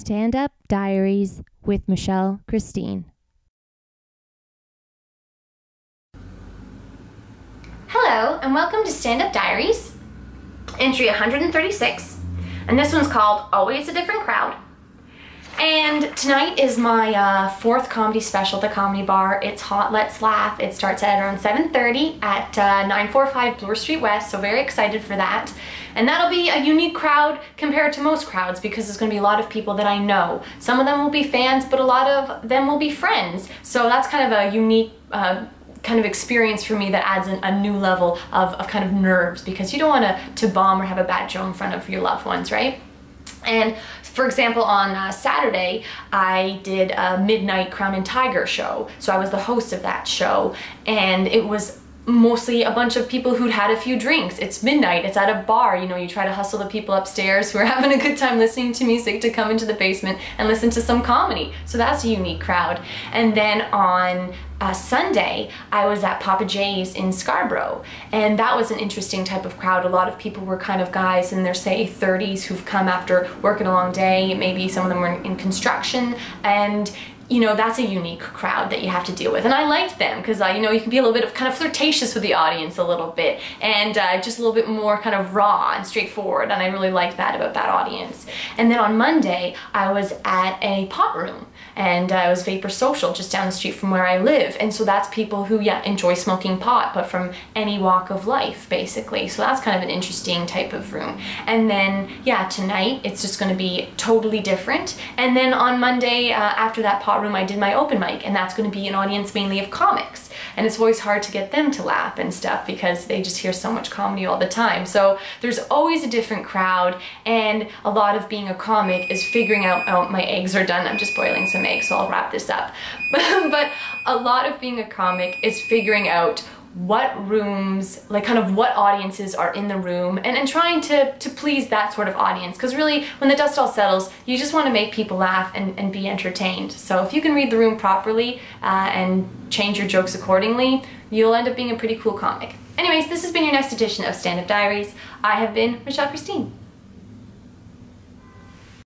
Stand-Up Diaries with Michelle Christine. Hello, and welcome to Stand-Up Diaries, entry 136, and this one's called Always a Different Crowd. And tonight is my fourth comedy special at the Comedy Bar. It's Hot Let's Laugh. It starts at around 7:30 at 945 Bloor Street West, so very excited for that. And that'll be a unique crowd compared to most crowds because there's going to be a lot of people that I know. Some of them will be fans, but a lot of them will be friends. So that's kind of a unique kind of experience for me that adds a new level of kind of nerves, because you don't want to bomb or have a bad show in front of your loved ones, right? And for example, on Saturday, I did a midnight Crown and Tiger show. So I was the host of that show, and it was mostly a bunch of people who'd had a few drinks. It's midnight, it's at a bar, you know, you try to hustle the people upstairs who are having a good time listening to music to come into the basement and listen to some comedy. So that's a unique crowd. And then on Sunday, I was at Papa J's in Scarborough, and that was an interesting type of crowd. A lot of people were kind of guys in their, say, 30s who've come after working a long day. Maybe some of them were in construction, and you know, that's a unique crowd that you have to deal with. And I liked them because, you know, you can be a little bit of kind of flirtatious with the audience a little bit, and just a little bit more kind of raw and straightforward, and I really liked that about that audience. And then on Monday, I was at a pot room, and it was Vapor Social just down the street from where I live. And so that's people who, yeah, enjoy smoking pot, but from any walk of life, basically. So that's kind of an interesting type of room. And then, yeah, tonight, it's just gonna be totally different. And then on Monday, after that pot room, I did my open mic, and that's going to be an audience mainly of comics, and it's always hard to get them to laugh and stuff because they just hear so much comedy all the time. So there's always a different crowd, and a lot of being a comic is figuring out, oh, my eggs are done, I'm just boiling some eggs, so I'll wrap this up. But a lot of being a comic is figuring out what rooms, like kind of what audiences are in the room, and trying to please that sort of audience, because really when the dust all settles, you just want to make people laugh and be entertained. So if you can read the room properly and change your jokes accordingly, you'll end up being a pretty cool comic. Anyways, this has been your next edition of Stand-Up Diaries. I have been Michelle Christine.